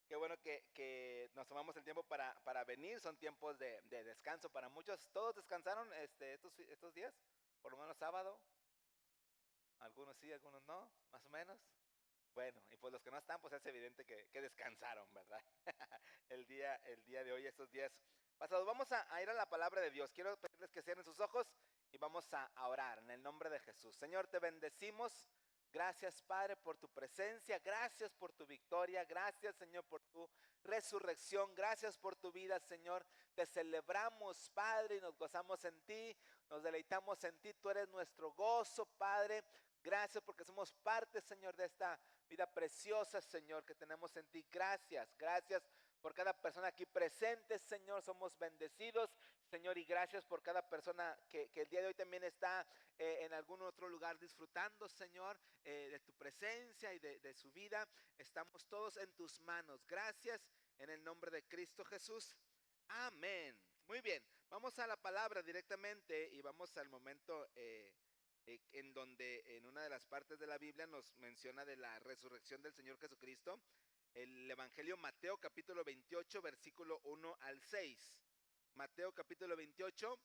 Qué bueno que nos tomamos el tiempo para venir. Son tiempos de descanso para muchos. ¿Todos descansaron estos días? Por lo menos sábado. Algunos sí, algunos no, más o menos. Bueno, y pues los que no están, pues es evidente que descansaron, ¿verdad? El día de hoy, estos días pasados. Vamos a ir a la palabra de Dios. Quiero pedirles que cierren sus ojos y vamos a orar en el nombre de Jesús. Señor, te bendecimos. Gracias, Padre, por tu presencia. Gracias por tu victoria. Gracias, Señor, por tu resurrección. Gracias por tu vida, Señor. Te celebramos, Padre, y nos gozamos en ti. Nos deleitamos en ti. Tú eres nuestro gozo, Padre. Gracias porque somos parte, Señor, de esta vida preciosa, Señor, que tenemos en ti. Gracias, gracias por cada persona aquí presente, Señor. Somos bendecidos, Señor, y gracias por cada persona que el día de hoy también está en algún otro lugar disfrutando, Señor, de tu presencia y de su vida. Estamos todos en tus manos. Gracias en el nombre de Cristo Jesús. Amén. Muy bien, vamos a la palabra directamente y vamos al momento en donde en una de las partes de la Biblia nos menciona de la resurrección del Señor Jesucristo, el Evangelio Mateo capítulo 28, versículo 1 al 6. Mateo capítulo 28,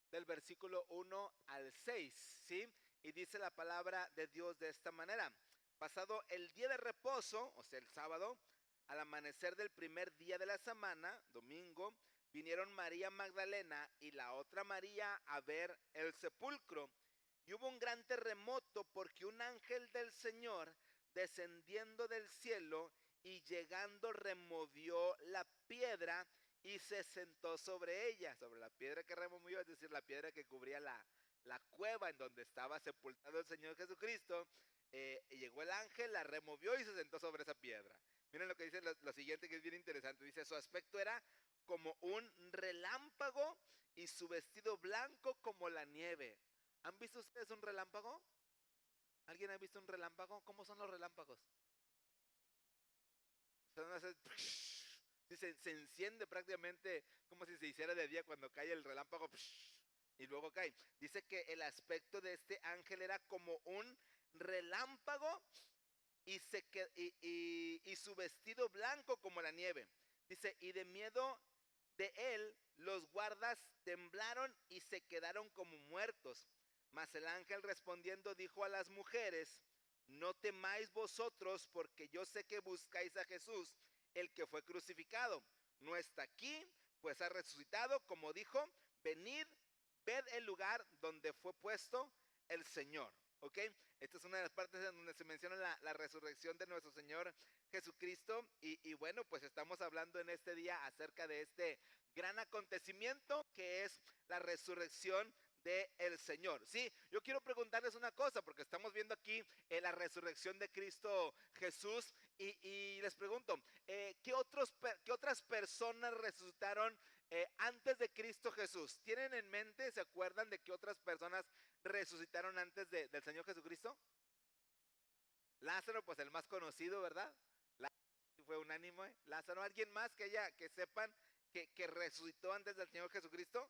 del versículo 1 al 6, ¿sí? Y dice la palabra de Dios de esta manera: pasado el día de reposo, o sea, el sábado, al amanecer del primer día de la semana, domingo, vinieron María Magdalena y la otra María a ver el sepulcro. Y hubo un gran terremoto porque un ángel del Señor, descendiendo del cielo y llegando, removió la piedra y se sentó sobre ella, sobre la piedra que removió, es decir, la piedra que cubría la cueva en donde estaba sepultado el Señor Jesucristo. Y llegó el ángel, la removió y se sentó sobre esa piedra. Miren lo que dice lo siguiente, que es bien interesante. Dice: su aspecto era como un relámpago y su vestido blanco como la nieve. ¿Han visto ustedes un relámpago? ¿Alguien ha visto un relámpago? ¿Cómo son los relámpagos? Son esas, sí, se enciende prácticamente como si se hiciera de día cuando cae el relámpago y luego cae. Dice que el aspecto de este ángel era como un relámpago y su vestido blanco como la nieve. Dice: y de miedo de él los guardas temblaron y se quedaron como muertos. Mas el ángel respondiendo dijo a las mujeres: no temáis vosotros, porque yo sé que buscáis a Jesús, el que fue crucificado. No está aquí, pues ha resucitado, como dijo. Venid, ved el lugar donde fue puesto el Señor. ¿Ok? Esta es una de las partes en donde se menciona la resurrección de nuestro Señor Jesucristo. Y bueno, pues estamos hablando en este día acerca de este gran acontecimiento que es la resurrección del Señor. Sí, yo quiero preguntarles una cosa, porque estamos viendo aquí la resurrección de Cristo Jesús, y les pregunto, ¿qué otras personas resucitaron antes de Cristo Jesús? ¿Tienen en mente, se acuerdan de qué otras personas resucitaron antes del Señor Jesucristo? Lázaro, pues el más conocido, ¿verdad? Lázaro fue unánime. Lázaro, ¿alguien más que sepan que resucitó antes del Señor Jesucristo?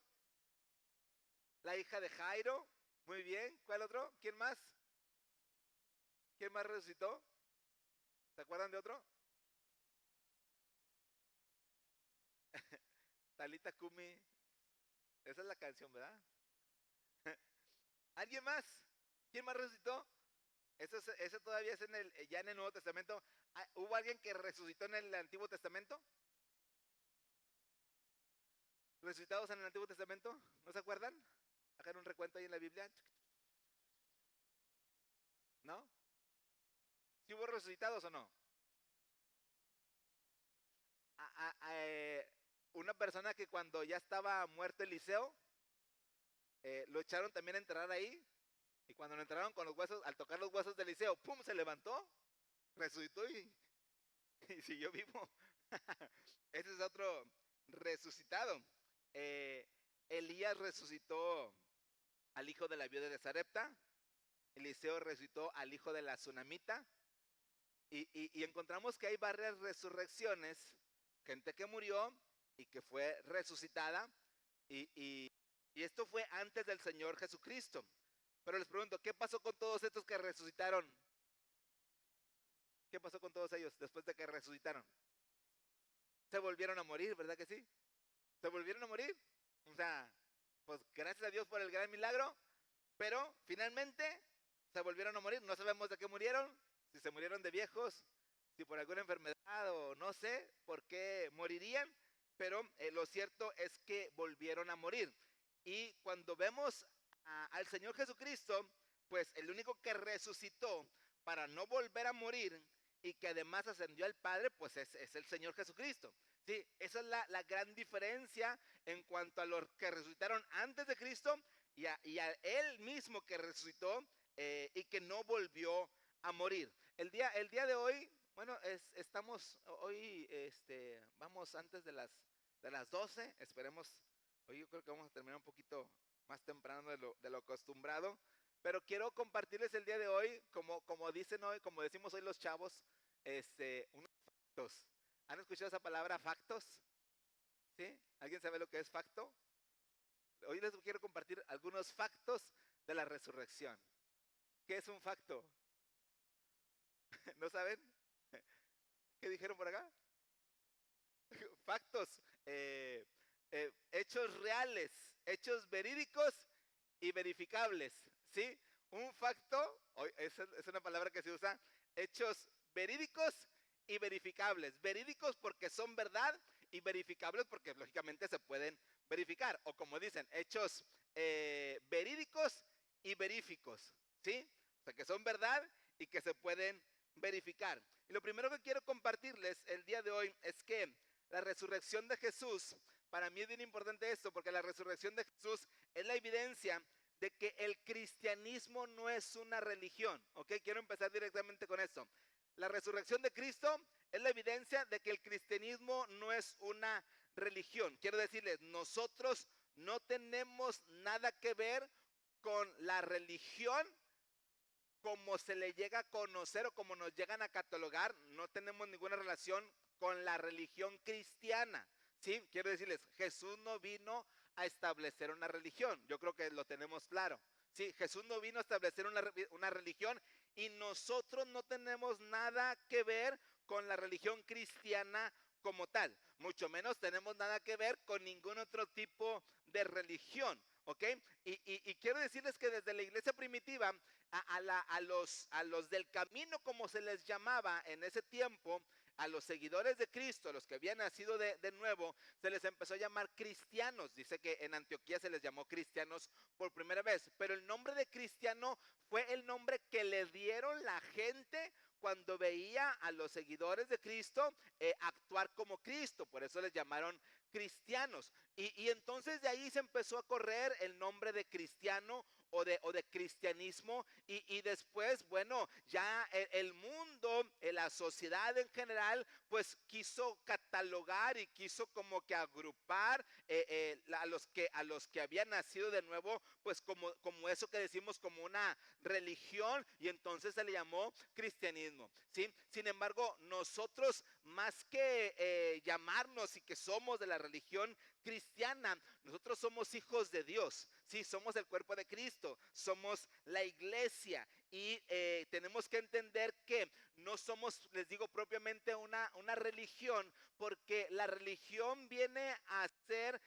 La hija de Jairo, muy bien. ¿Cuál otro? ¿Quién más? ¿Quién más resucitó? ¿Se acuerdan de otro? Talita Kumi, esa es la canción, ¿verdad? ¿Alguien más? ¿Quién más resucitó? Eso todavía es ya en el Nuevo Testamento. ¿Hubo alguien que resucitó en el Antiguo Testamento? ¿Resucitados en el Antiguo Testamento? ¿No se acuerdan? Hagan un recuento ahí en la Biblia. ¿No? ¿Sí hubo resucitados o no? Una persona que cuando ya estaba muerto Eliseo, lo echaron también a enterrar ahí. Y cuando lo enterraron con los huesos, al tocar los huesos de Eliseo, ¡pum! Se levantó, resucitó y siguió vivo. Ese es otro resucitado. Eh, Elías resucitó al hijo de la viuda de Sarepta. Eliseo resucitó al hijo de la tsunamita. Y encontramos que hay varias resurrecciones, gente que murió y que fue resucitada, y, y, y esto fue antes del Señor Jesucristo. Pero les pregunto, ¿qué pasó con todos estos que resucitaron? ¿Qué pasó con todos ellos después de que resucitaron? se volvieron a morir, ¿verdad que sí? Se volvieron a morir. O sea, pues gracias a Dios por el gran milagro, pero finalmente se volvieron a morir. No sabemos de qué murieron, si se murieron de viejos, si por alguna enfermedad o no sé por qué morirían, pero lo cierto es que volvieron a morir. Y cuando vemos al Señor Jesucristo, pues el único que resucitó para no volver a morir y que además ascendió al Padre, pues es el Señor Jesucristo. Sí, esa es la gran diferencia en cuanto a los que resucitaron antes de Cristo y a Él mismo que resucitó y que no volvió a morir. El día de hoy, bueno, estamos hoy, vamos antes de las 12, esperemos, hoy yo creo que vamos a terminar un poquito más temprano de lo acostumbrado, pero quiero compartirles el día de hoy, como dicen hoy, como decimos hoy los chavos, unos factos. ¿Han escuchado esa palabra factos? ¿Sí? ¿Alguien sabe lo que es facto? Hoy les quiero compartir algunos factos de la resurrección. ¿Qué es un facto? ¿No saben? ¿Qué dijeron por acá? Factos, hechos reales, hechos verídicos y verificables, ¿sí? Un facto, es una palabra que se usa, hechos verídicos y verificables. Verídicos porque son verdad y verificables porque lógicamente se pueden verificar. O como dicen, hechos verídicos y veríficos, ¿sí? O sea, que son verdad y que se pueden verificar. Y lo primero que quiero compartirles el día de hoy es que la resurrección de Jesús, para mí es bien importante esto, porque la resurrección de Jesús es la evidencia de que el cristianismo no es una religión, ¿ok? Quiero empezar directamente con esto. La resurrección de Cristo es la evidencia de que el cristianismo no es una religión. Quiero decirles, nosotros no tenemos nada que ver con la religión como se le llega a conocer o como nos llegan a catalogar. No tenemos ninguna relación con la religión cristiana. Sí, quiero decirles, Jesús no vino a establecer una religión. Yo creo que lo tenemos claro. Sí, Jesús no vino a establecer una religión y nosotros no tenemos nada que ver con la religión cristiana como tal. Mucho menos tenemos nada que ver con ningún otro tipo de religión. ¿Ok? Y quiero decirles que desde la iglesia primitiva, a los del camino, como se les llamaba en ese tiempo, a los seguidores de Cristo, a los que habían nacido de nuevo, se les empezó a llamar cristianos. Dice que en Antioquía se les llamó cristianos por primera vez, pero el nombre de cristiano fue el nombre que le dieron la gente cuando veía a los seguidores de Cristo actuar como Cristo. Por eso les llamaron cristianos. Y entonces de ahí se empezó a correr el nombre de cristiano o de cristianismo y después, bueno, ya el mundo, la sociedad en general, pues quiso catalogar y quiso como que agrupar a los que habían nacido de nuevo, pues como eso que decimos como una religión, y entonces se le llamó cristianismo, ¿sí? Sin embargo, nosotros más que llamarnos y que somos de la religión cristiana, nosotros somos hijos de Dios, sí, somos el cuerpo de Cristo, somos la iglesia y tenemos que entender que no somos, les digo, propiamente una religión, porque la religión viene a ser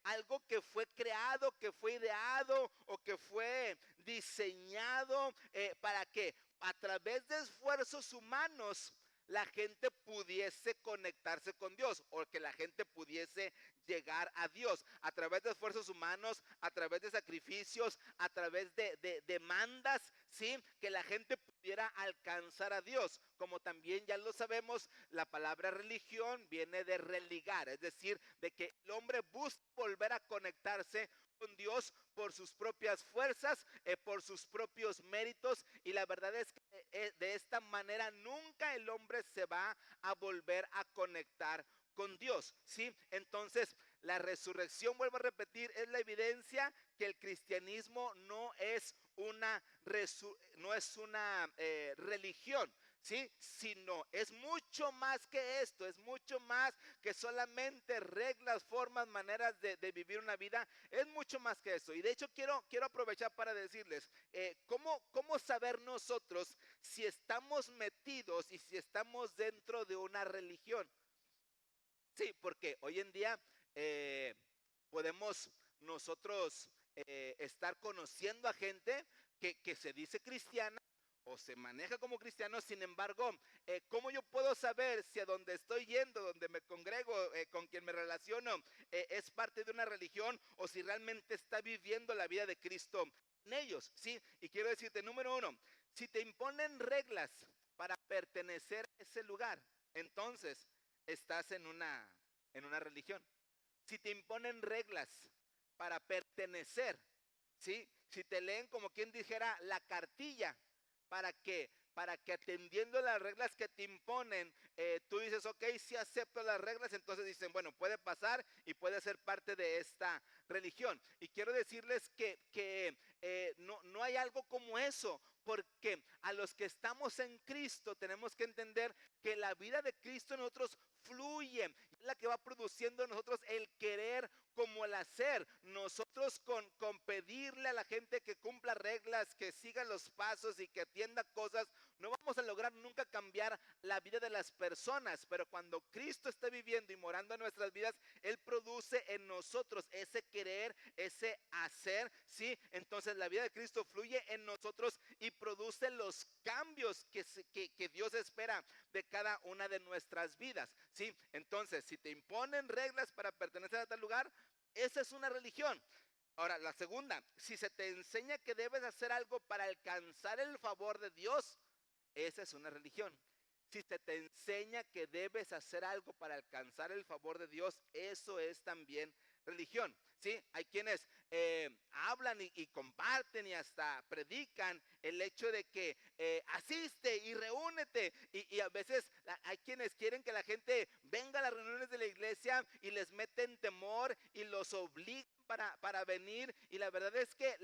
algo que fue creado, que fue ideado o que fue diseñado para que a través de esfuerzos humanos la gente pudiese conectarse con Dios o que la gente pudiese llegar a Dios a través de esfuerzos humanos, a través de sacrificios, a través de demandas, ¿sí? Que la gente pudiera alcanzar a Dios. Como también ya lo sabemos, la palabra religión viene de religar, es decir, de que el hombre busca volver a conectarse con Dios por sus propias fuerzas, por sus propios méritos, y la verdad es que de esta manera nunca el hombre se va a volver a conectar con Dios, ¿sí? Entonces, la resurrección, vuelvo a repetir, es la evidencia que el cristianismo no es una religión, ¿sí? Sino es mucho más que esto, es mucho más que solamente reglas, formas, maneras de vivir una vida, es mucho más que eso. Y de hecho quiero aprovechar para decirles, ¿cómo saber nosotros si estamos metidos y si estamos dentro de una religión? Sí, porque hoy en día eh, podemos nosotros estar conociendo a gente que se dice cristiana o se maneja como cristiano. Sin embargo, ¿cómo yo puedo saber si a donde estoy yendo, donde me congrego, con quien me relaciono, es parte de una religión o si realmente está viviendo la vida de Cristo en ellos? Sí, y quiero decirte, número uno, si te imponen reglas para pertenecer a ese lugar, entonces estás en una religión. Si te imponen reglas para pertenecer, ¿sí? Si te leen como quien dijera la cartilla para que atendiendo las reglas que te imponen, tú dices, ok, sí acepto las reglas, entonces dicen, bueno, puede pasar y puede ser parte de esta religión. Y quiero decirles que no hay algo como eso, porque a los que estamos en Cristo tenemos que entender que la vida de Cristo en nosotros fluye, es la que va produciendo en nosotros el querer como el hacer. Nosotros con pedirle a la gente que cumpla reglas, que siga los pasos y que atienda cosas, no vamos a lograr nunca cambiar la vida de las personas, pero cuando Cristo está viviendo y morando en nuestras vidas, Él produce en nosotros ese querer, ese hacer, ¿sí? Entonces la vida de Cristo fluye en nosotros y produce los cambios que Dios espera de cada una de nuestras vidas, ¿sí? Entonces, si te imponen reglas para pertenecer a tal lugar, esa es una religión. Ahora, la segunda, si se te enseña que debes hacer algo para alcanzar el favor de Dios, esa es una religión. Si se te enseña que debes hacer algo para alcanzar el favor de Dios, eso es también religión. ¿Sí? Hay quienes hablan y comparten y hasta predican el hecho de que asiste y reúnete. Y a veces hay quienes quieren que la gente venga a las reuniones de la iglesia y les meten temor y los obligan para venir. Y la verdad es que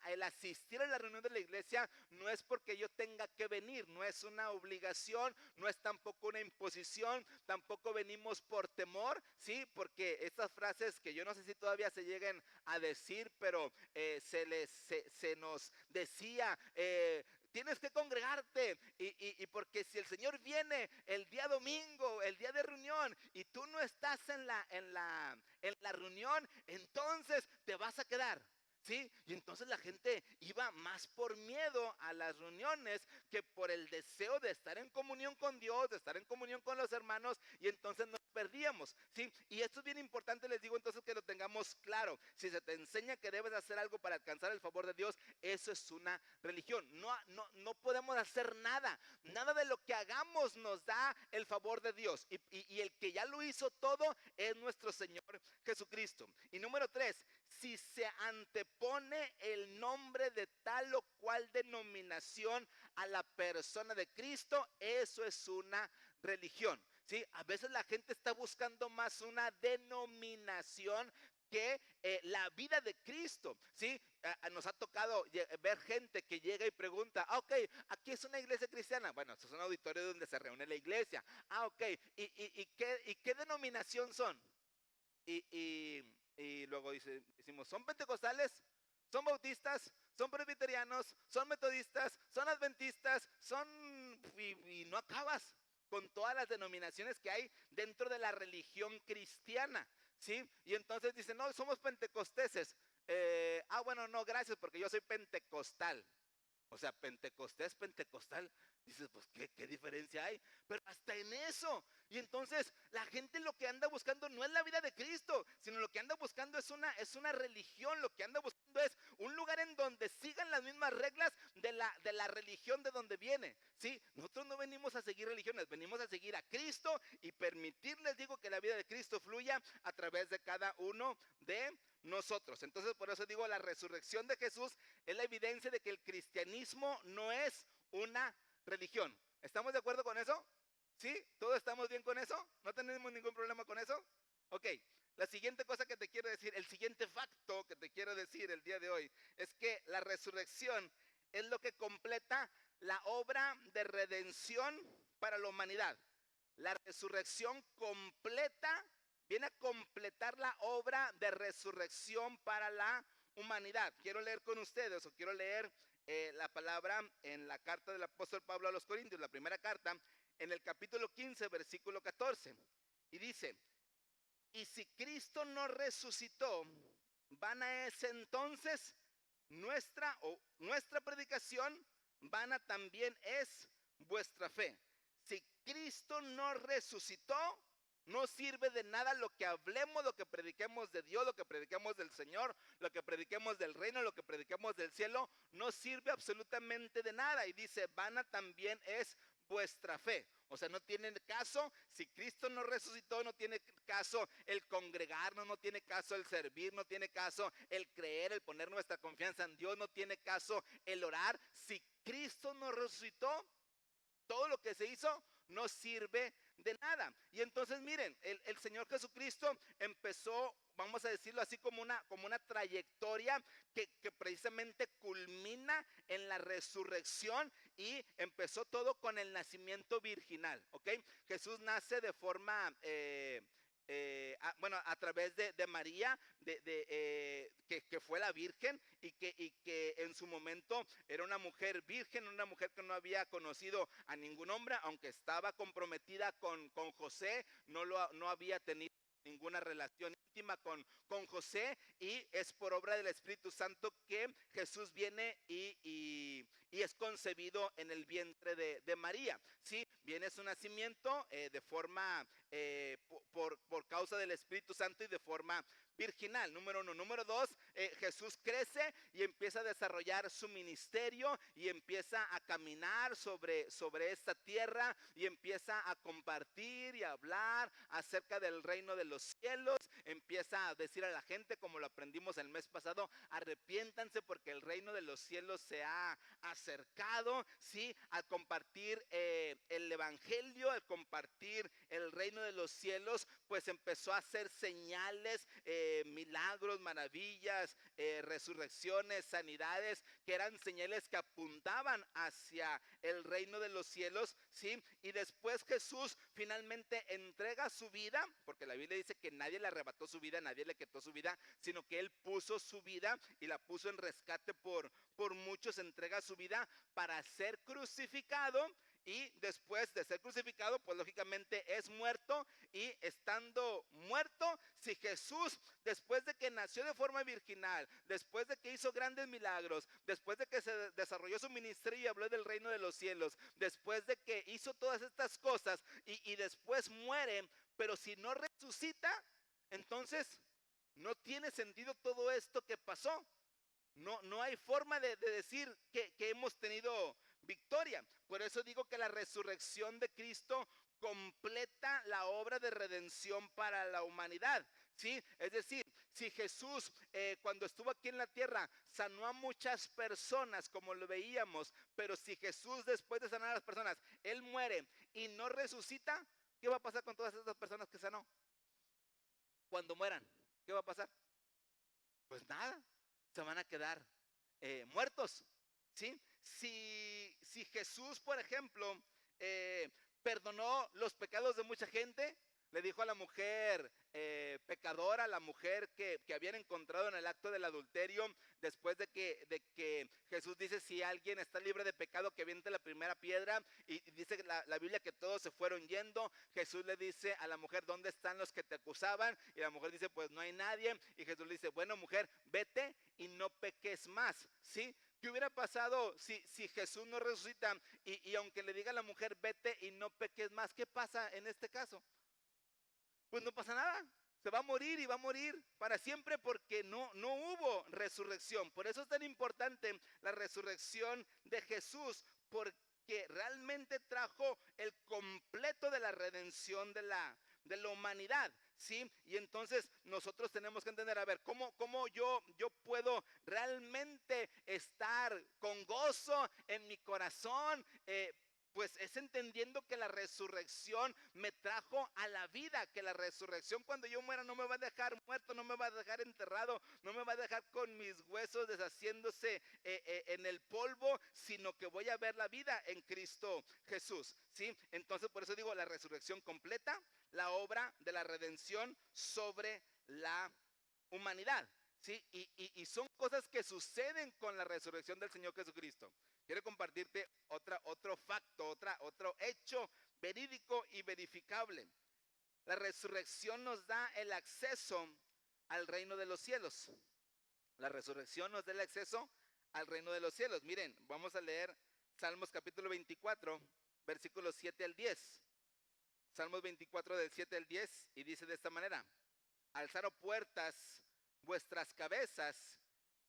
el asistir a la reunión de la iglesia no es porque yo tenga que venir, no es una obligación, no es tampoco una imposición, tampoco venimos por temor, ¿sí? Porque estas frases que yo no sé si todavía se lleguen a decir, pero se nos decía, tienes que congregarte y porque si el Señor viene el día domingo, el día de reunión y tú no estás en la reunión, entonces te vas a quedar. ¿Sí? Y entonces la gente iba más por miedo a las reuniones que por el deseo de estar en comunión con Dios, de estar en comunión con los hermanos, y entonces nos perdíamos, ¿sí? Y esto es bien importante, les digo entonces que lo tengamos claro. Si se te enseña que debes hacer algo para alcanzar el favor de Dios, eso es una religión. No podemos hacer nada. Nada de lo que hagamos nos da el favor de Dios. Y el que ya lo hizo todo es nuestro Señor Jesucristo. Y número 3, si se antepone el nombre de tal o cual denominación a la persona de Cristo, eso es una religión. ¿Sí? A veces la gente está buscando más una denominación que la vida de Cristo, ¿sí? Nos ha tocado ver gente que llega y pregunta, ok, aquí es una iglesia cristiana. Bueno, esto es un auditorio donde se reúne la iglesia. Ok, ¿y qué denominación son? Y, y, y luego decimos, ¿son pentecostales? ¿Son bautistas? ¿Son presbiterianos? ¿Son metodistas? ¿Son adventistas? Y no acabas con todas las denominaciones que hay dentro de la religión cristiana, ¿sí? Y entonces dicen, no, somos pentecosteses. Bueno, no, gracias, porque yo soy pentecostal. O sea, Pentecostés, pentecostal. Dices, pues, ¿qué diferencia hay? Pero hasta en eso. Y entonces la gente lo que anda buscando no es la vida de Cristo, sino lo que anda buscando es una religión. Lo que anda buscando es un lugar en donde sigan las mismas reglas de la religión de donde viene. ¿Sí? Nosotros no venimos a seguir religiones, venimos a seguir a Cristo y permitirles, digo, que la vida de Cristo fluya a través de cada uno de nosotros. Entonces, por eso digo, la resurrección de Jesús es la evidencia de que el cristianismo no es una religión. ¿Estamos de acuerdo con eso? ¿Sí? ¿Todos estamos bien con eso? ¿No tenemos ningún problema con eso? Ok, la siguiente cosa que te quiero decir, el siguiente facto que te quiero decir el día de hoy, es que la resurrección es lo que completa la obra de redención para la humanidad. La resurrección completa, viene a completar la obra de resurrección para la humanidad. Quiero leer con ustedes, o quiero leer la palabra en la carta del apóstol Pablo a los Corintios, la primera carta, en el capítulo 15, versículo 14. Y dice, Y si Cristo no resucitó, vana es entonces nuestra predicación, vana también es vuestra fe. Si Cristo no resucitó, no sirve de nada lo que hablemos, lo que prediquemos de Dios, lo que prediquemos del Señor, lo que prediquemos del reino, lo que prediquemos del cielo, no sirve absolutamente de nada. Y dice, vana también es vuestra fe. O sea, no tiene caso, si Cristo no resucitó, no tiene caso el congregarnos, no tiene caso el servir, no tiene caso el creer, el poner nuestra confianza en Dios, no tiene caso el orar. Si Cristo no resucitó, todo lo que se hizo no sirve de nada. Y entonces miren, el Señor Jesucristo empezó, vamos a decirlo así, como una trayectoria que precisamente culmina en la resurrección, y empezó todo con el nacimiento virginal, ¿ok? Jesús nace de forma... a través de María, que fue la Virgen, y que en su momento era una mujer virgen, una mujer que no había conocido a ningún hombre, aunque estaba comprometida con José, no había tenido ninguna relación íntima con José, y es por obra del Espíritu Santo que Jesús viene y es concebido en el vientre de María. Sí, viene su nacimiento de forma, por causa del Espíritu Santo y de forma virginal, número uno. Número dos, Jesús crece y empieza a desarrollar su ministerio y empieza a caminar sobre esta tierra y empieza a compartir y a hablar acerca del reino de los cielos. Empieza a decir a la gente, como lo aprendimos el mes pasado, arrepiéntanse porque el reino de los cielos se ha acercado. Sí, al compartir el evangelio, al compartir el reino de los cielos, pues empezó a hacer señales, milagros, maravillas, resurrecciones, sanidades, que eran señales que apuntaban hacia el reino de los cielos, ¿sí? Y después Jesús finalmente entrega su vida, porque la Biblia dice que nadie le arrebató su vida, nadie le quitó su vida, sino que Él puso su vida y la puso en rescate por muchos, entrega su vida para ser crucificado. Y después de ser crucificado, pues lógicamente es muerto. Y estando muerto, si Jesús, después de que nació de forma virginal, después de que hizo grandes milagros, después de que se desarrolló su ministerio y habló del reino de los cielos, después de que hizo todas estas cosas y después muere, pero si no resucita, entonces no tiene sentido todo esto que pasó. No hay forma de decir que hemos tenido victoria. Por eso digo que la resurrección de Cristo completa la obra de redención para la humanidad, ¿sí? Es decir, si Jesús cuando estuvo aquí en la tierra sanó a muchas personas, como lo veíamos, pero si Jesús, después de sanar a las personas, Él muere y no resucita, ¿qué va a pasar con todas estas personas que sanó? Cuando mueran, ¿qué va a pasar? Pues nada, se van a quedar muertos, ¿sí? Si Jesús, por ejemplo, perdonó los pecados de mucha gente, le dijo a la mujer pecadora, la mujer que habían encontrado en el acto del adulterio, después de que Jesús dice, si alguien está libre de pecado, que aviente la primera piedra, y dice la Biblia que todos se fueron yendo. Jesús le dice a la mujer, ¿dónde están los que te acusaban? Y la mujer dice, pues no hay nadie. Y Jesús le dice, bueno, mujer, vete y no peques más, ¿sí? ¿Qué hubiera pasado si Jesús no resucita y aunque le diga a la mujer, vete y no peques más? ¿Qué pasa en este caso? Pues no pasa nada. Se va a morir y va a morir para siempre, porque no hubo resurrección. Por eso es tan importante la resurrección de Jesús, porque realmente trajo el completo de la redención de la humanidad, ¿sí? Y entonces nosotros tenemos que entender, a ver, ¿cómo yo puedo realmente estar con gozo en mi corazón? Pues es entendiendo que la resurrección me trajo a la vida, que la resurrección, cuando yo muera, no me va a dejar muerto, no me va a dejar enterrado, no me va a dejar con mis huesos deshaciéndose en el polvo, sino que voy a ver la vida en Cristo Jesús, ¿sí? Entonces por eso digo, la resurrección completa la obra de la redención sobre la humanidad, ¿sí? Y son cosas que suceden con la resurrección del Señor Jesucristo. Quiero compartirte otro facto, otro hecho verídico y verificable. La resurrección nos da el acceso al reino de los cielos. La resurrección nos da el acceso al reino de los cielos. Miren, vamos a leer Salmos capítulo 24, versículos 7 al 10. Salmos 24 del 7 al 10 y dice de esta manera: alzaros puertas vuestras cabezas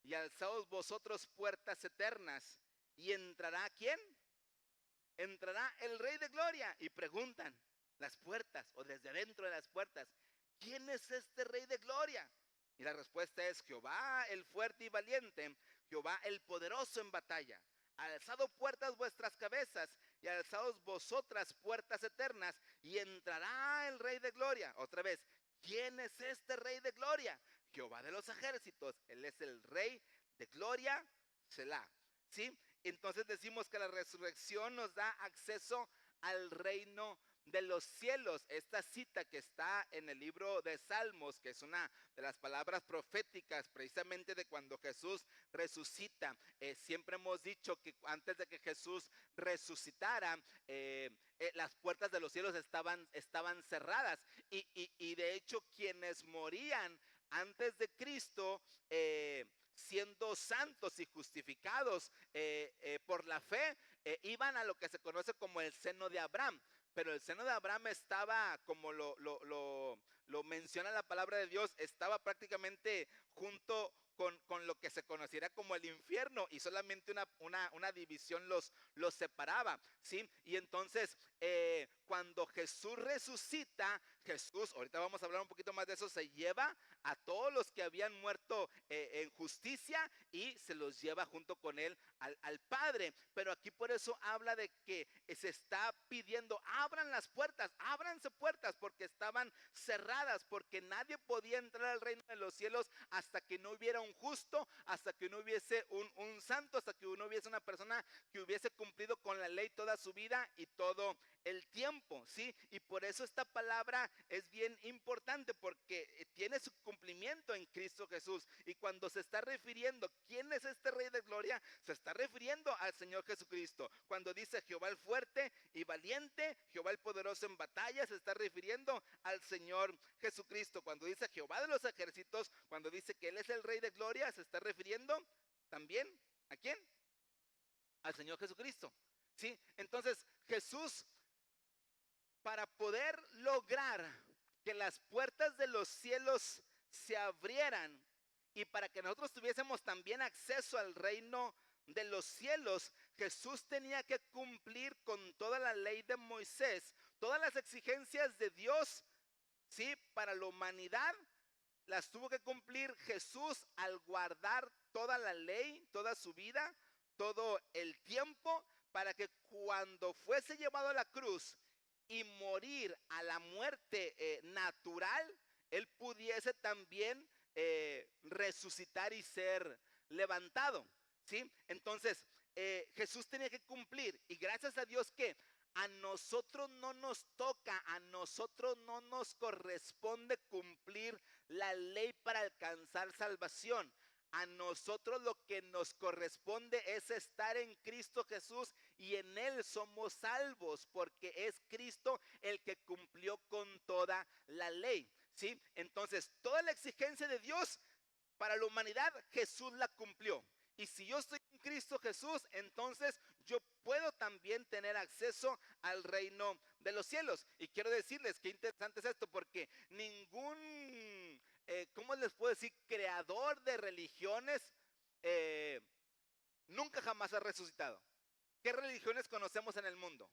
y alzaos vosotros puertas eternas, y entrará ¿quién? Entrará el Rey de Gloria. Y preguntan las puertas, o desde dentro de las puertas, ¿quién es este Rey de Gloria? Y la respuesta es Jehová el fuerte y valiente, Jehová el poderoso en batalla. Alzado puertas vuestras cabezas y alzaos vosotras puertas eternas, y entrará el Rey de Gloria. Otra vez, ¿quién es este Rey de Gloria? Jehová de los ejércitos. Él es el Rey de Gloria, Selah. ¿Sí? Entonces decimos que la resurrección nos da acceso al reino de los cielos. Esta cita que está en el libro de Salmos, que es una de las palabras proféticas precisamente de cuando Jesús resucita. Siempre hemos dicho que antes de que Jesús resucitara, las puertas de los cielos estaban cerradas, y de hecho quienes morían antes de Cristo, siendo santos y justificados por la fe, iban a lo que se conoce como el seno de Abraham. Pero el seno de Abraham estaba, como lo menciona la palabra de Dios, estaba prácticamente junto con lo que se conociera como el infierno, y solamente una división los separaba, ¿sí? Y entonces cuando Jesús resucita, Jesús, ahorita vamos a hablar un poquito más de eso, se lleva a todos los que habían muerto en justicia, y se los lleva junto con él al Padre. Pero aquí por eso habla de que se está pidiendo: abran las puertas, ábranse puertas, porque estaban cerradas, porque nadie podía entrar al reino de los cielos hasta que no hubiera un justo, hasta que no hubiese un santo, hasta que no hubiese una persona que hubiese cumplido con la ley toda su vida y todo el tiempo, ¿sí? Y por eso esta palabra es bien importante, porque tiene su cumplimiento en Cristo Jesús. Y cuando se está refiriendo ¿quién es este Rey de Gloria?, se está refiriendo al Señor Jesucristo. Cuando dice Jehová el fuerte y valiente, Jehová el poderoso en batalla, se está refiriendo al Señor Jesucristo. Cuando dice Jehová de los ejércitos, cuando dice que Él es el Rey de Gloria, se está refiriendo también ¿a quién? Al Señor Jesucristo, ¿sí? Entonces Jesús, para poder lograr que las puertas de los cielos se abrieran, y para que nosotros tuviésemos también acceso al reino de los cielos, Jesús tenía que cumplir con toda la ley de Moisés, todas las exigencias de Dios, ¿sí? Para la humanidad las tuvo que cumplir Jesús al guardar toda la ley, toda su vida, todo el tiempo, para que cuando fuese llevado a la cruz y morir a la muerte natural, Él pudiese también resucitar y ser levantado, ¿sí? Entonces Jesús tenía que cumplir, y gracias a Dios que a nosotros no nos toca, a nosotros no nos corresponde cumplir la ley para alcanzar salvación. A nosotros lo que nos corresponde es estar en Cristo Jesús, y en Él somos salvos, porque es Cristo el que cumplió con toda la ley, ¿sí? Entonces, toda la exigencia de Dios para la humanidad, Jesús la cumplió. Y si yo estoy en Cristo Jesús, entonces yo puedo también tener acceso al reino de los cielos. Y quiero decirles qué interesante es esto, porque ningún, ¿cómo les puedo decir?, creador de religiones nunca jamás ha resucitado. ¿Qué religiones conocemos en el mundo?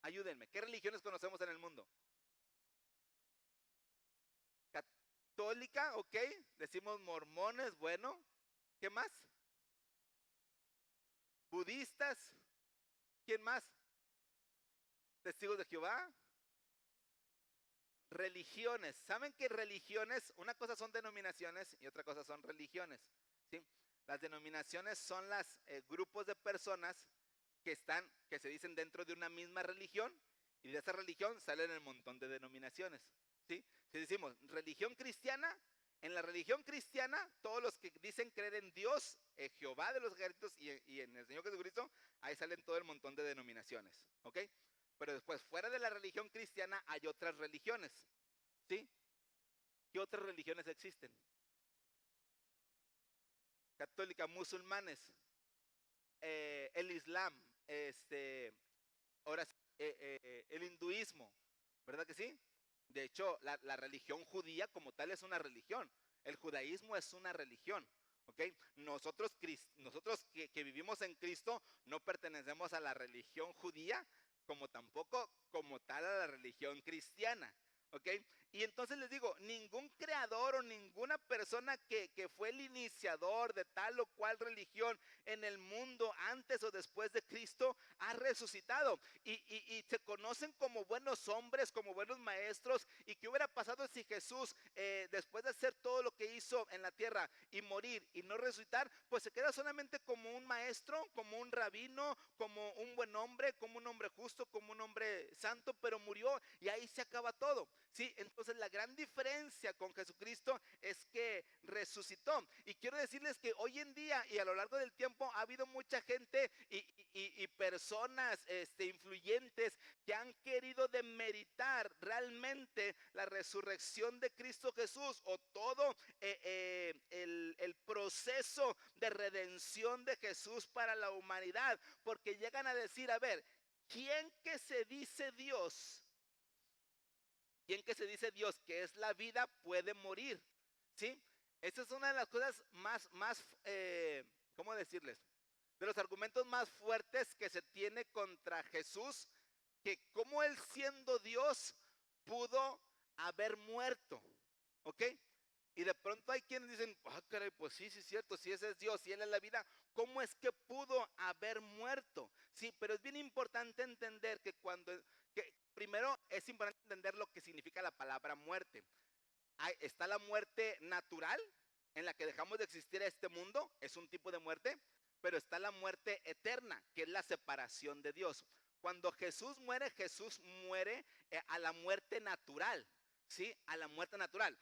Ayúdenme, ¿qué religiones conocemos en el mundo? Católica, ok, decimos mormones, bueno, ¿qué más? Budistas, ¿quién más? Testigos de Jehová. Religiones, ¿saben que religiones, una cosa son denominaciones y otra cosa son religiones, ¿sí? Las denominaciones son los grupos de personas que se dicen dentro de una misma religión, y de esa religión salen el montón de denominaciones, ¿sí? Si decimos religión cristiana, en la religión cristiana, todos los que dicen creer en Dios, Jehová de los ejércitos y en el Señor Jesucristo, ahí salen todo el montón de denominaciones, ¿ok? Pero después, fuera de la religión cristiana, hay otras religiones. ¿Sí? ¿Qué otras religiones existen? Católica, musulmanes, el Islam, ahora sí, el hinduismo, ¿verdad que sí? De hecho, la religión judía como tal es una religión. El judaísmo es una religión. ¿Ok? Nosotros que vivimos en Cristo no pertenecemos a la religión judía como tampoco como tal a la religión cristiana. ¿Ok? Y entonces les digo, ningún creador o ninguna persona que fue el iniciador de tal o cual religión en el mundo antes o después de Cristo ha resucitado. Y se conocen como buenos hombres, como buenos maestros. ¿Y qué hubiera pasado si Jesús, después de hacer todo lo que hizo en la tierra y morir y no resucitar, pues se queda solamente como un maestro, como un rabino, como un buen hombre, como un hombre justo, como un hombre santo, pero murió y ahí se acaba todo? Sí, entonces la gran diferencia con Jesucristo es que resucitó. Y quiero decirles que hoy en día y a lo largo del tiempo ha habido mucha gente y personas influyentes que han querido demeritar realmente la resurrección de Cristo Jesús o todo el proceso de redención de Jesús para la humanidad, porque llegan a decir, a ver, ¿quién que se dice Dios? ¿Quién que se dice Dios, que es la vida, puede morir? ¿Sí? Esa es una de las cosas ¿cómo decirles? De los argumentos más fuertes que se tiene contra Jesús, que como él siendo Dios pudo haber muerto. ¿Ok? Y de pronto hay quienes dicen, caray, pues sí, sí es cierto, si ese es Dios, si Él es la vida, ¿cómo es que pudo haber muerto? Sí, pero es bien importante entender que primero es importante entender lo que significa la palabra muerte. Está la muerte natural, en la que dejamos de existir a este mundo, es un tipo de muerte, pero está la muerte eterna, que es la separación de Dios. Cuando Jesús muere a la muerte natural, ¿sí? A la muerte natural.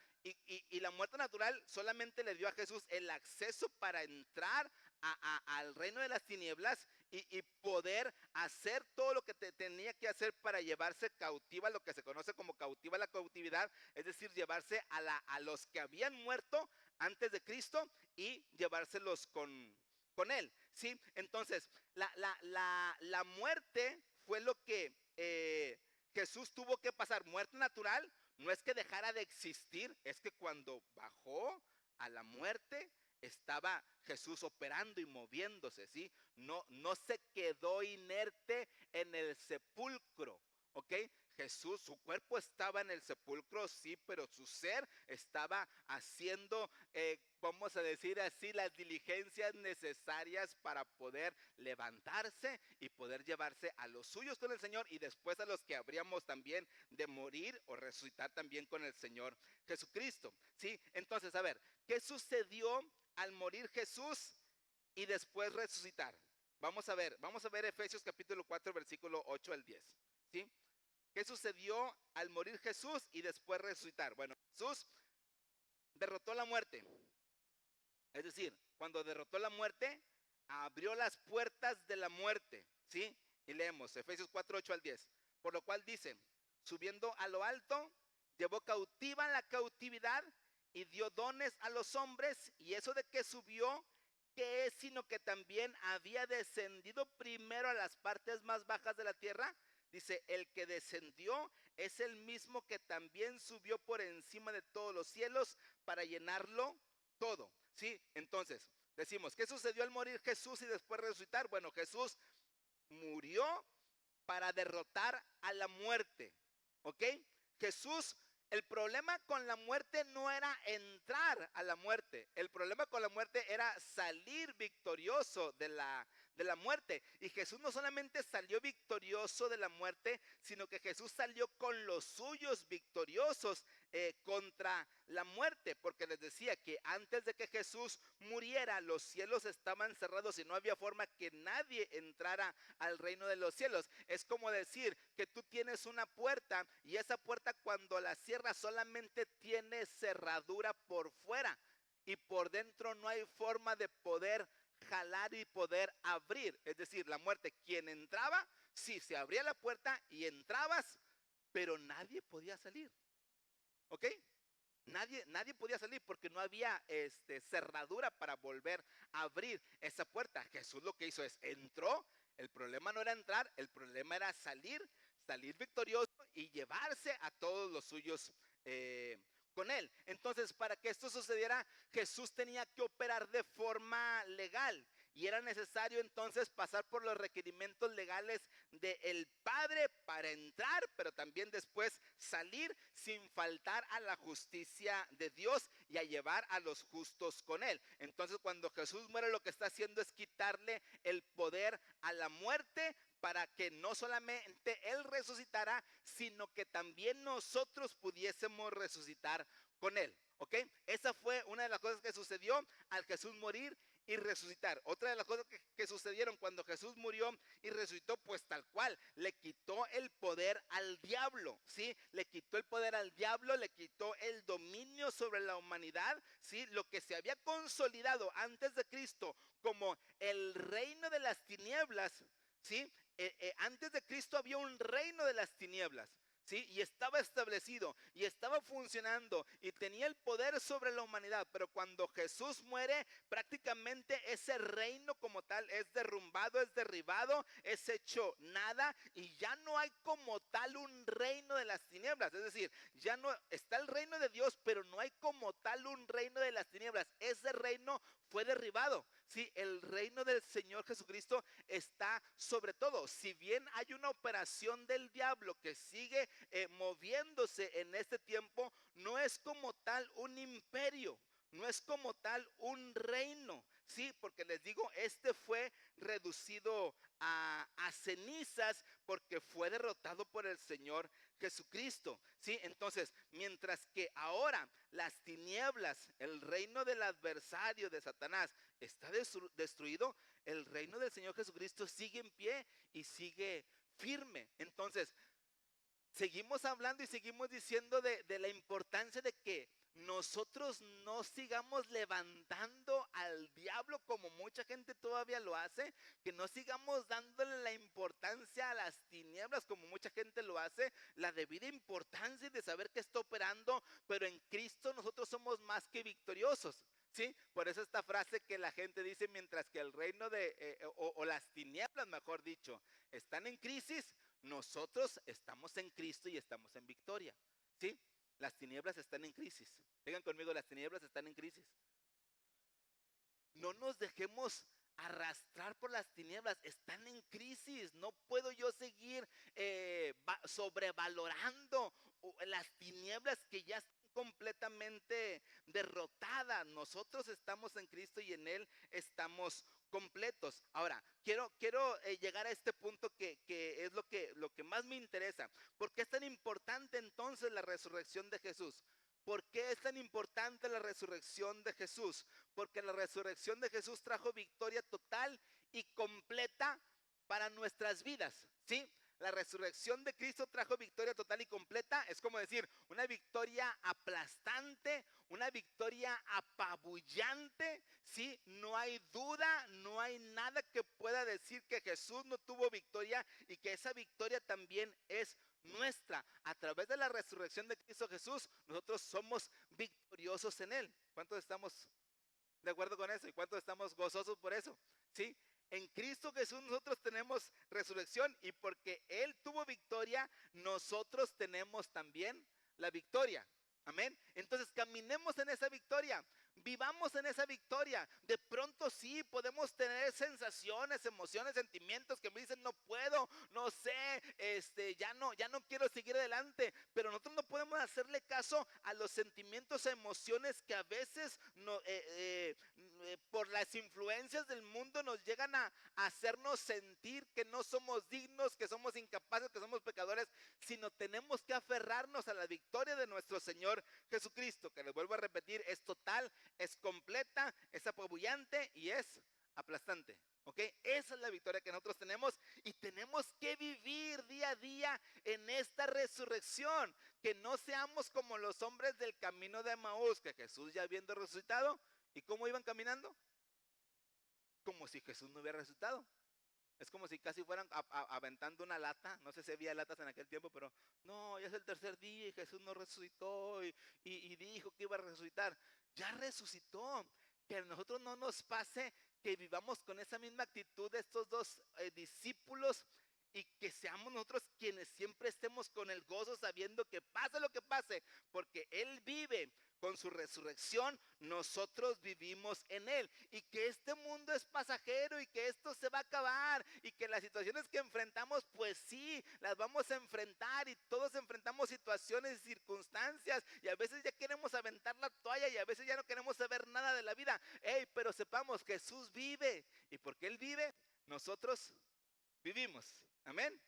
Y la muerte natural solamente le dio a Jesús el acceso para entrar al reino de las tinieblas y poder hacer todo lo que tenía que hacer para llevarse cautiva, lo que se conoce como cautiva la cautividad, es decir, llevarse a los que habían muerto antes de Cristo y llevárselos con él, ¿sí? Entonces, la muerte fue lo que Jesús tuvo que pasar. Muerte natural no es que dejara de existir, es que cuando bajó a la muerte estaba Jesús operando y moviéndose, ¿sí? No se quedó inerte en el sepulcro, ¿ok? Jesús, su cuerpo estaba en el sepulcro, sí, pero su ser estaba haciendo, vamos a decir así, las diligencias necesarias para poder levantarse y poder llevarse a los suyos con el Señor y después a los que habríamos también de morir o resucitar también con el Señor Jesucristo, ¿sí? Entonces, a ver, ¿qué sucedió al morir Jesús y después resucitar? Vamos a ver Efesios capítulo 4, versículo 8 al 10, ¿sí? ¿Qué sucedió al morir Jesús y después resucitar? Bueno, Jesús derrotó la muerte. Es decir, cuando derrotó la muerte, abrió las puertas de la muerte, ¿sí? Y leemos Efesios 4, 8 al 10. Por lo cual dice, subiendo a lo alto, llevó cautiva la cautividad y dio dones a los hombres. Y eso de que subió, ¿qué es? Sino que también había descendido primero a las partes más bajas de la tierra. Dice, el que descendió es el mismo que también subió por encima de todos los cielos para llenarlo todo, ¿sí? Entonces, decimos, ¿qué sucedió al morir Jesús y después resucitar? Bueno, Jesús murió para derrotar a la muerte, ¿ok? Jesús, el problema con la muerte no era entrar a la muerte, el problema con la muerte era salir victorioso de la muerte. Y Jesús no solamente salió victorioso de la muerte, sino que Jesús salió con los suyos victoriosos contra la muerte, porque les decía que antes de que Jesús muriera, los cielos estaban cerrados y no había forma que nadie entrara al reino de los cielos. Es como decir que tú tienes una puerta y esa puerta cuando la cierras solamente tiene cerradura por fuera y por dentro no hay forma de poder jalar y poder abrir. Es decir, la muerte, quien entraba, sí, se abría la puerta y entrabas, pero nadie podía salir. ¿ok? Nadie podía salir porque no había cerradura para volver a abrir esa puerta. Jesús lo que hizo es, entró, el problema no era entrar, el problema era salir victorioso y llevarse a todos los suyos con él. Entonces, para que esto sucediera, Jesús tenía que operar de forma legal. Y era necesario entonces pasar por los requerimientos legales del Padre para entrar, pero también después salir sin faltar a la justicia de Dios y a llevar a los justos con él. Entonces, cuando Jesús muere, lo que está haciendo es quitarle el poder a la muerte, para que no solamente él resucitara, sino que también nosotros pudiésemos resucitar con él. ¿Ok? Esa fue una de las cosas que sucedió al Jesús morir y resucitar. Otra de las cosas que sucedieron cuando Jesús murió y resucitó, pues tal cual, le quitó el poder al diablo, ¿sí? Le quitó el poder al diablo, le quitó el dominio sobre la humanidad, ¿sí? Lo que se había consolidado antes de Cristo como el reino de las tinieblas, ¿sí? Antes de Cristo había un reino de las tinieblas, ¿sí? Y estaba establecido y estaba funcionando y tenía el poder sobre la humanidad. Pero cuando Jesús muere, prácticamente ese reino como tal es derrumbado, es derribado, es hecho nada, y ya no hay como tal un reino de las tinieblas. Es decir, ya no está el reino de Dios, pero no hay como tal un reino de las tinieblas. Ese reino fue derribado. Sí, el reino del Señor Jesucristo está sobre todo. Si bien hay una operación del diablo que sigue moviéndose en este tiempo, no es como tal un imperio, no es como tal un reino, sí, porque les digo, fue reducido a cenizas porque fue derrotado por el Señor Jesucristo, sí. Entonces, mientras que ahora las tinieblas, el reino del adversario de Satanás está destruido, el reino del Señor Jesucristo sigue en pie y sigue firme. Entonces, seguimos hablando y seguimos diciendo de la importancia de que nosotros no sigamos levantando al diablo como mucha gente todavía lo hace, que no sigamos dándole la importancia a las tinieblas como mucha gente lo hace, la debida importancia de saber que está operando, pero en Cristo nosotros somos más que victoriosos. ¿Sí? Por eso esta frase que la gente dice, mientras que el reino o las tinieblas, mejor dicho, están en crisis, nosotros estamos en Cristo y estamos en victoria, ¿sí? Las tinieblas están en crisis. Digan conmigo, las tinieblas están en crisis. No nos dejemos arrastrar por las tinieblas, están en crisis. No puedo yo seguir sobrevalorando las tinieblas que ya están completamente derrotadas. Nosotros estamos en Cristo y en Él estamos completos. Ahora, quiero llegar a este punto que es lo que más me interesa. ¿Por qué es tan importante entonces la resurrección de Jesús? ¿Por qué es tan importante la resurrección de Jesús? Porque la resurrección de Jesús trajo victoria total y completa para nuestras vidas, ¿sí? La resurrección de Cristo trajo victoria total y completa. Es como decir, una victoria aplastante, una victoria apabullante, ¿sí? No hay duda, no hay nada que pueda decir que Jesús no tuvo victoria y que esa victoria también es nuestra. A través de la resurrección de Cristo Jesús, nosotros somos victoriosos en Él. ¿Cuántos estamos de acuerdo con eso? ¿Y cuántos estamos gozosos por eso? ¿Sí? En Cristo Jesús nosotros tenemos resurrección, y porque Él tuvo victoria, nosotros tenemos también la victoria. Amén. Entonces caminemos en esa victoria, vivamos en esa victoria. De pronto sí podemos tener sensaciones, emociones, sentimientos que me dicen no puedo, no sé, ya no quiero seguir adelante. Pero nosotros no podemos hacerle caso a los sentimientos, emociones que a veces por las influencias del mundo nos llegan a hacernos sentir que no somos dignos, que somos incapaces, que somos pecadores, sino tenemos que aferrarnos a la victoria de nuestro Señor Jesucristo, que les vuelvo a repetir, es total, es completa, es apabullante y es aplastante. ¿Ok? Esa es la victoria que nosotros tenemos, y tenemos que vivir día a día en esta resurrección. Que no seamos como los hombres del camino de Emaús, que Jesús ya habiendo resucitado, ¿y cómo iban caminando? Como si Jesús no hubiera resucitado. Es como si casi fueran aventando una lata. No sé si había latas en aquel tiempo, pero no, ya es el tercer día y Jesús no resucitó y dijo que iba a resucitar. Ya resucitó. Que a nosotros no nos pase que vivamos con esa misma actitud de estos dos discípulos y que seamos nosotros quienes siempre estemos con el gozo sabiendo que pase lo que pase, porque Él vive. Con su resurrección nosotros vivimos en Él y que este mundo es pasajero y que esto se va a acabar y que las situaciones que enfrentamos pues sí, las vamos a enfrentar y todos enfrentamos situaciones y circunstancias y a veces ya queremos aventar la toalla y a veces ya no queremos saber nada de la vida. Pero sepamos que Jesús vive y porque Él vive, nosotros vivimos. Amén.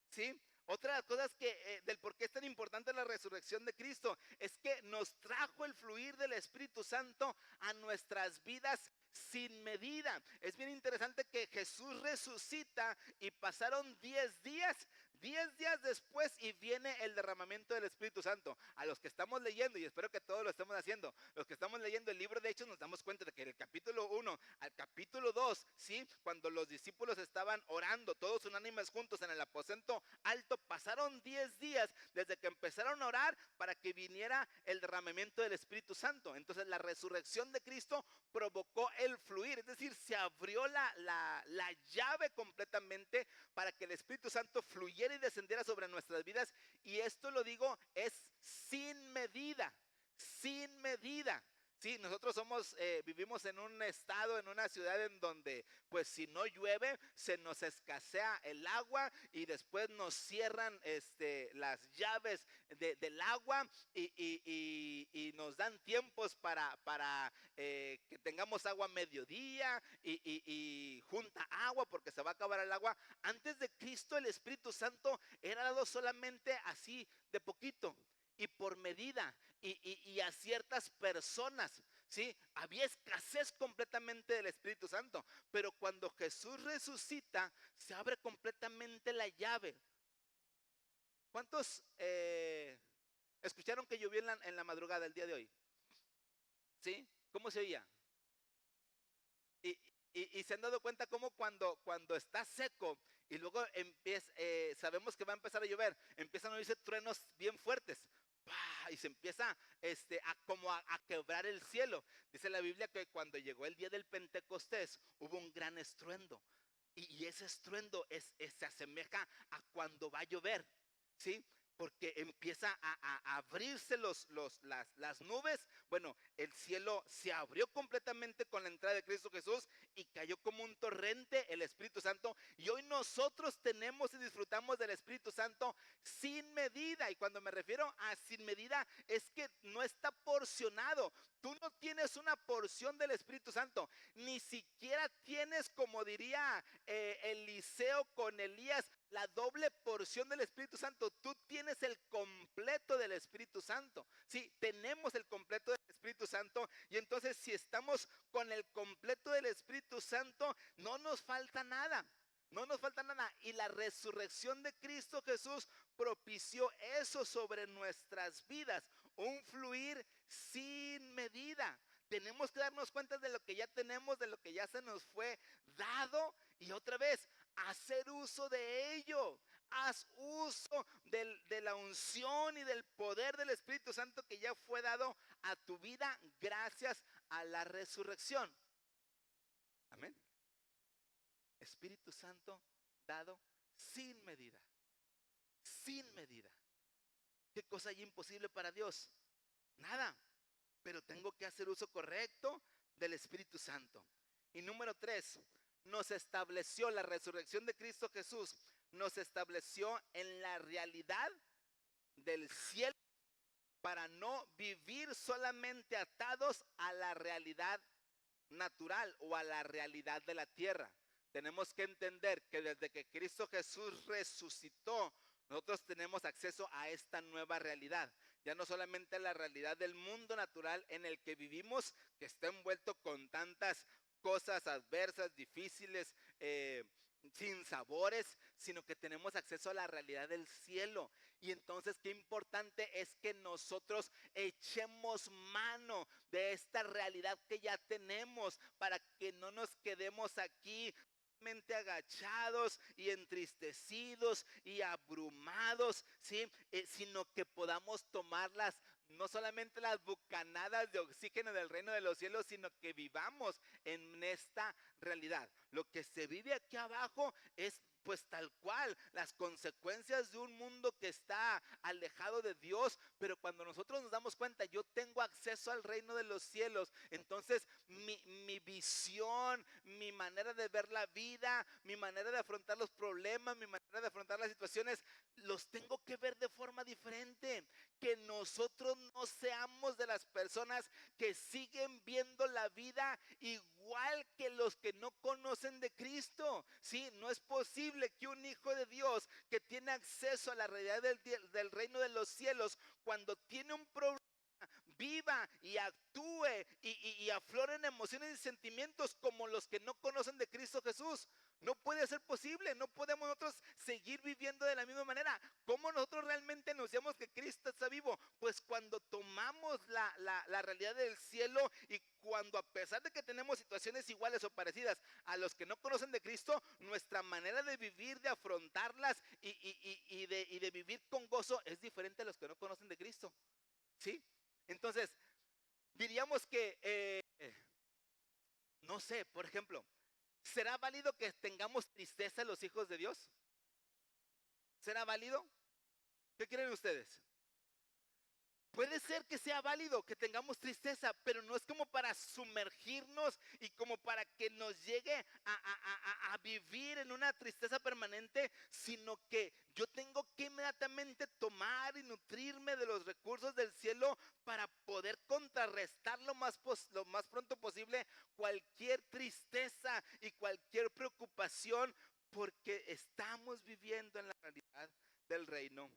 ¿Sí? Otra de las cosas del por qué es tan importante la resurrección de Cristo es que nos trajo el fluir del Espíritu Santo a nuestras vidas sin medida. Es bien interesante que Jesús resucita y pasaron 10 días. 10 días después y viene el derramamiento del Espíritu Santo. A los que estamos leyendo, y espero que todos lo estemos haciendo, los que estamos leyendo el libro de Hechos nos damos cuenta de que del capítulo 1 al capítulo 2, ¿sí? Cuando los discípulos estaban orando, todos unánimes juntos en el aposento alto, pasaron 10 días desde que empezaron a orar para que viniera el derramamiento del Espíritu Santo. Entonces la resurrección de Cristo provocó el fluir, es decir, se abrió la llave completamente para que el Espíritu Santo fluyera y descendiera sobre nuestras vidas. Y esto lo digo es sin medida, sin medida. Sí, nosotros vivimos en un estado, en una ciudad en donde pues si no llueve se nos escasea el agua y después nos cierran las llaves del agua y nos dan tiempos para que tengamos agua a mediodía y junta agua porque se va a acabar el agua. Antes de Cristo el Espíritu Santo era dado solamente así de poquito y por medida y a ciertas personas, ¿sí? Había escasez completamente del Espíritu Santo, pero cuando Jesús resucita se abre completamente la llave. ¿Cuántos escucharon que llovió en la madrugada el día de hoy? ¿Sí? ¿Cómo se oía? Y se han dado cuenta cómo cuando está seco y luego sabemos que va a empezar a llover, empiezan a oírse truenos bien fuertes. Y se empieza a quebrar el cielo. Dice la Biblia que cuando llegó el día del Pentecostés hubo un gran estruendo. Y ese estruendo se asemeja a cuando va a llover, ¿sí? Porque empieza a abrirse las nubes. Bueno, el cielo se abrió completamente con la entrada de Cristo Jesús y cayó como un torrente el Espíritu Santo. Y hoy nosotros tenemos y disfrutamos del Espíritu Santo sin medida. Y cuando me refiero a sin medida es que no está porcionado. Tú no tienes una porción del Espíritu Santo. Ni siquiera tienes, como diría Eliseo con Elías, la doble porción del Espíritu Santo. Tú tienes el completo del Espíritu Santo. Sí, tenemos el completo del Espíritu Santo. Y entonces si estamos con el completo del Espíritu Santo, no nos falta nada. No nos falta nada. Y la resurrección de Cristo Jesús propició eso sobre nuestras vidas. Un fluir sin medida. Tenemos que darnos cuenta de lo que ya tenemos, de lo que ya se nos fue dado. Y otra vez, hacer uso de ello. Haz uso de la unción y del poder del Espíritu Santo que ya fue dado a tu vida gracias a la resurrección. Amén. Espíritu Santo dado sin medida. Sin medida. ¿Qué cosa hay imposible para Dios? Nada. Pero tengo que hacer uso correcto del Espíritu Santo. Y número 3, nos estableció la resurrección de Cristo Jesús, nos estableció en la realidad del cielo para no vivir solamente atados a la realidad natural o a la realidad de la tierra. Tenemos que entender que desde que Cristo Jesús resucitó, nosotros tenemos acceso a esta nueva realidad. Ya no solamente la realidad del mundo natural en el que vivimos, que está envuelto con tantas cosas adversas, difíciles, sin sabores, sino que tenemos acceso a la realidad del cielo. Y entonces qué importante es que nosotros echemos mano de esta realidad que ya tenemos para que no nos quedemos aquí solamente agachados y entristecidos y abrumados, ¿sí? Sino que podamos tomarlas, no solamente las bucanadas de oxígeno del reino de los cielos, sino que vivamos en esta realidad. Lo que se vive aquí abajo es pues tal cual las consecuencias de un mundo que está alejado de Dios, pero cuando nosotros nos damos cuenta, yo tengo acceso al reino de los cielos, entonces mi visión, mi manera de ver la vida, mi manera de afrontar los problemas, mi manera de afrontar las situaciones, los tengo que ver de forma diferente. Que nosotros no seamos de las personas que siguen viendo la vida igual que los que no conocen de Cristo. Sí, no es posible que un hijo de Dios que tiene acceso a la realidad del reino de los cielos, cuando tiene un problema, viva y actúe y afloren emociones y sentimientos como los que no conocen de Cristo Jesús. No puede ser posible, no podemos nosotros seguir viviendo de la misma manera. ¿Cómo nosotros realmente anunciamos que Cristo está vivo? Pues cuando tomamos la realidad del cielo y cuando, a pesar de que tenemos situaciones iguales o parecidas a los que no conocen de Cristo, nuestra manera de vivir, de afrontarlas y de vivir con gozo es diferente a los que no conocen de Cristo. ¿Sí? Entonces, diríamos que, no sé, por ejemplo, ¿será válido que tengamos tristeza los hijos de Dios? ¿Será válido? ¿Qué creen ustedes? Puede ser que sea válido que tengamos tristeza, pero no es como para sumergirnos y como para que nos llegue a vivir en una tristeza permanente, sino que yo tengo que inmediatamente tomar y nutrirme de los recursos del cielo para poder contrarrestar lo más pronto posible cualquier tristeza y cualquier preocupación, porque estamos viviendo en la realidad del reino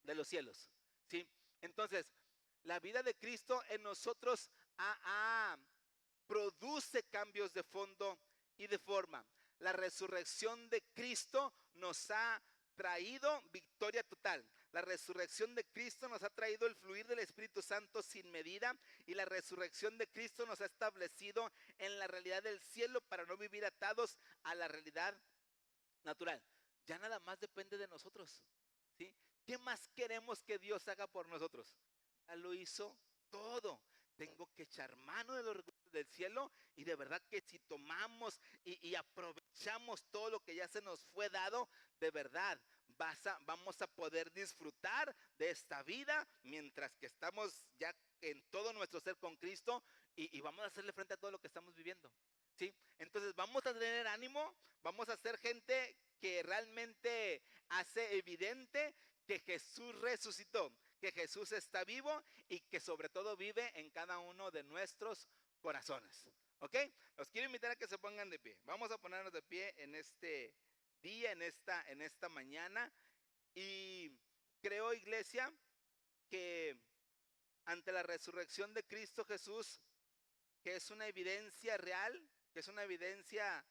de los cielos, ¿sí? Entonces, la vida de Cristo en nosotros produce cambios de fondo y de forma. La resurrección de Cristo nos ha traído victoria total. La resurrección de Cristo nos ha traído el fluir del Espíritu Santo sin medida, y la resurrección de Cristo nos ha establecido en la realidad del cielo para no vivir atados a la realidad natural. Ya nada más depende de nosotros, ¿sí? ¿Qué más queremos que Dios haga por nosotros? Ya lo hizo todo. Tengo que echar mano de los recursos del cielo, y de verdad que si tomamos y aprovechamos todo lo que ya se nos fue dado, de verdad vamos a poder disfrutar de esta vida mientras que estamos ya en todo nuestro ser con Cristo, y vamos a hacerle frente a todo lo que estamos viviendo, ¿sí? Entonces vamos a tener ánimo, vamos a ser gente que realmente hace evidente que Jesús resucitó, que Jesús está vivo y que sobre todo vive en cada uno de nuestros corazones. ¿Ok? Los quiero invitar a que se pongan de pie. Vamos a ponernos de pie en este día, en esta mañana. Y creo, iglesia, que ante la resurrección de Cristo Jesús, que es una evidencia real, que es una evidencia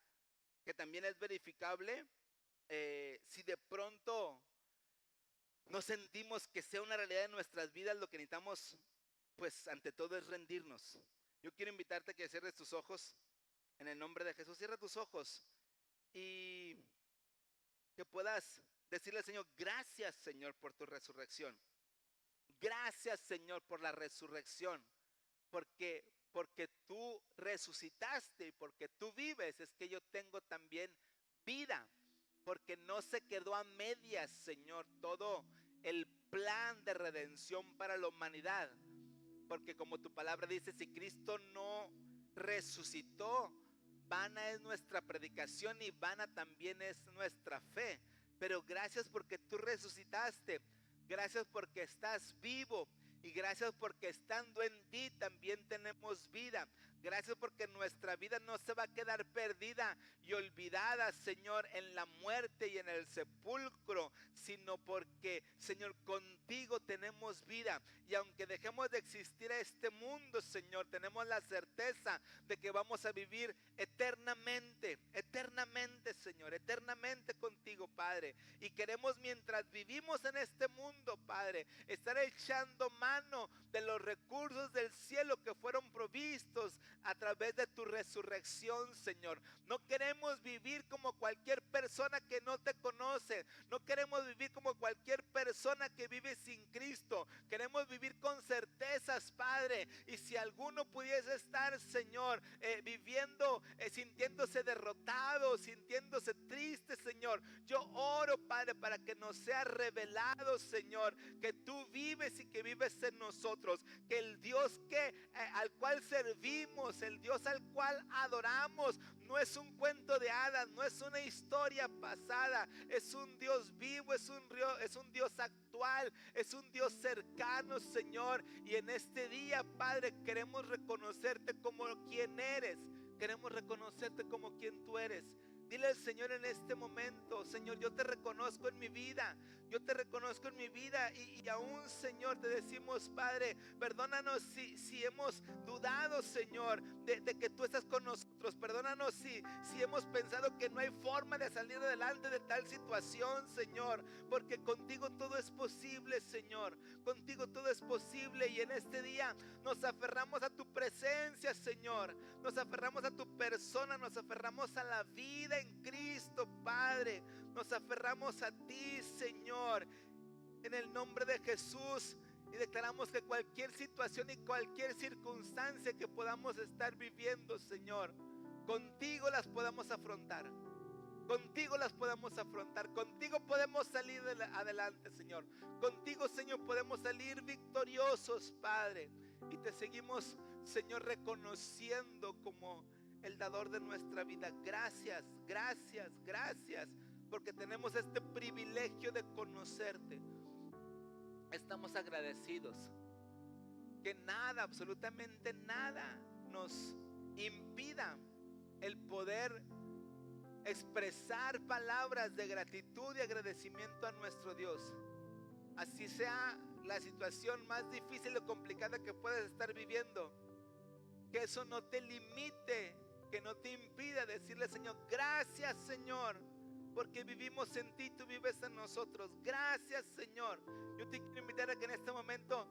que también es verificable, si de pronto no sentimos que sea una realidad en nuestras vidas, lo que necesitamos, pues ante todo, es rendirnos. Yo quiero invitarte a que cierres tus ojos en el nombre de Jesús. Cierra tus ojos y que puedas decirle al Señor: gracias, Señor, por tu resurrección. Gracias, Señor, por la resurrección, porque tú resucitaste y porque tú vives, es que yo tengo también vida, porque no se quedó a medias, Señor, todo el plan de redención para la humanidad, porque como tu palabra dice, si Cristo no resucitó, vana es nuestra predicación y vana también es nuestra fe. Pero gracias porque tú resucitaste, gracias porque estás vivo, y gracias porque estando en ti también tenemos vida. Gracias porque nuestra vida no se va a quedar perdida y olvidada, Señor, en la muerte y en el sepulcro, sino porque, Señor, contigo tenemos vida. Y aunque dejemos de existir a este mundo, Señor, tenemos la certeza de que vamos a vivir eternamente, eternamente, Señor, eternamente contigo, Padre. Y queremos, mientras vivimos en este mundo, Padre, estar echando mano de los recursos del cielo que fueron provistos a través de tu resurrección, Señor. No queremos vivir como cualquier persona que no te conoce. No queremos vivir como cualquier persona que vive sin Cristo. Queremos vivir con certezas, Padre. Y si alguno pudiese estar, Señor, viviendo, sintiéndose derrotado, sintiéndose triste, Señor, yo oro, Padre, para que nos sea revelado, Señor, que tú vives y que vives en nosotros, que el Dios al cual servimos, el Dios al cual adoramos, no es un cuento de hadas, no es una historia pasada, es un Dios vivo, es un Dios actual, es un Dios cercano, Señor. Y en este día, Padre, queremos reconocerte como quien eres, queremos reconocerte como quien tú eres. Dile al Señor en este momento: Señor, yo te reconozco en mi vida, yo te reconozco en mi vida, y aún, Señor, te decimos, Padre, perdónanos si hemos dudado, Señor, de que tú estás con nosotros. Perdónanos si hemos pensado que no hay forma de salir adelante de tal situación, Señor, porque contigo todo es posible, Señor, contigo todo es posible. Y en este día nos aferramos a tu presencia, Señor, nos aferramos a tu persona, nos aferramos a la vida en Cristo, Padre. Nos aferramos a ti, Señor, en el nombre de Jesús, y declaramos que cualquier situación y cualquier circunstancia que podamos estar viviendo, Señor, contigo las podamos afrontar. Contigo las podemos afrontar, contigo podemos salir adelante, Señor. Contigo, Señor, podemos salir victoriosos, Padre. Y te seguimos, Señor, reconociendo como el dador de nuestra vida. Gracias, gracias, gracias, porque tenemos este privilegio de conocerte. Estamos agradecidos. Que nada, absolutamente nada, nos impida el poder expresar palabras de gratitud y agradecimiento a nuestro Dios. Así sea la situación más difícil o complicada que puedas estar viviendo, que eso no te limite, que no te impida decirle: Señor, gracias, Señor, porque vivimos en ti, tú vives en nosotros. Gracias, Señor. Yo te quiero invitar a que en este momento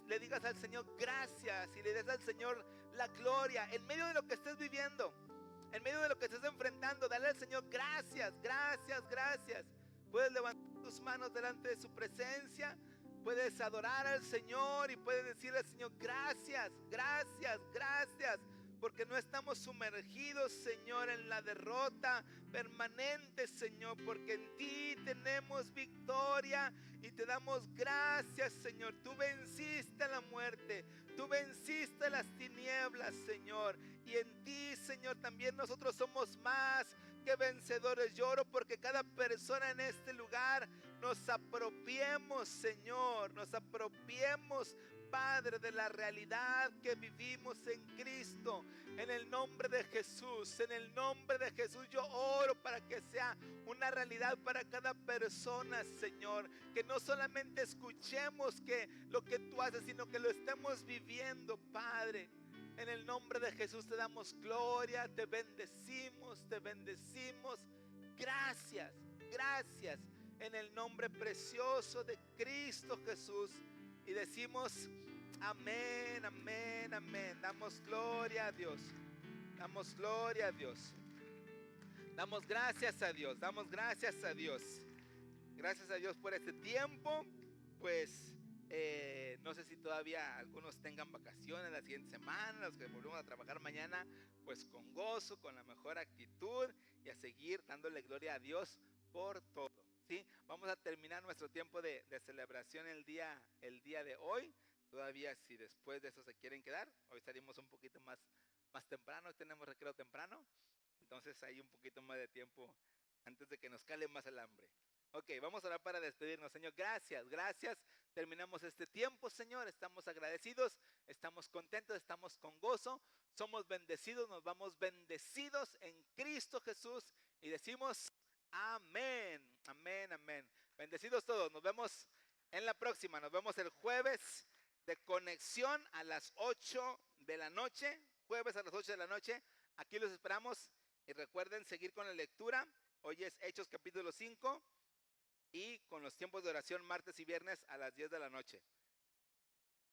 le digas al Señor gracias, y le des al Señor la gloria en medio de lo que estés viviendo, en medio de lo que estés enfrentando. Dale al Señor gracias, gracias, gracias. Puedes levantar tus manos delante de su presencia, puedes adorar al Señor y puedes decirle al Señor gracias, gracias, gracias, porque no estamos sumergidos, Señor, en la derrota permanente, Señor, porque en ti tenemos victoria y te damos gracias, Señor. Tú venciste la muerte, tú venciste las tinieblas, Señor, y en ti, Señor, también nosotros somos más que vencedores. Lloro porque cada persona en este lugar nos apropiemos, Señor, nos apropiemos, Padre, de la realidad que vivimos en Cristo. En el nombre de Jesús, en el nombre de Jesús, yo oro para que sea una realidad para cada persona, Señor. Que no solamente escuchemos lo que tú haces, sino que lo estemos viviendo, Padre. En el nombre de Jesús te damos gloria, te bendecimos, te bendecimos. Gracias, gracias, en el nombre precioso de Cristo Jesús. Y decimos amén, amén, amén. Damos gloria a Dios. Damos gloria a Dios. Damos gracias a Dios. Damos gracias a Dios. Gracias a Dios por este tiempo. Pues no sé si todavía algunos tengan vacaciones la siguiente semana, los que volvemos a trabajar mañana, pues con gozo, con la mejor actitud, y a seguir dándole gloria a Dios por todo. ¿Sí? Vamos a terminar nuestro tiempo de celebración el día de hoy. Todavía, si después de eso se quieren quedar, hoy salimos un poquito más temprano, tenemos recreo temprano, entonces hay un poquito más de tiempo antes de que nos cale más el hambre. Ok, vamos a orar para despedirnos. Señor, gracias, gracias. Terminamos este tiempo, Señor. Estamos agradecidos, estamos contentos, estamos con gozo. Somos bendecidos, nos vamos bendecidos en Cristo Jesús. Y decimos amén, amén, amén. Bendecidos todos. Nos vemos en la próxima. Nos vemos el jueves de conexión a las 8 de la noche. Jueves a las 8 de la noche. Aquí los esperamos. Y recuerden seguir con la lectura. Hoy es Hechos capítulo 5. Y con los tiempos de oración martes y viernes a las 10 de la noche.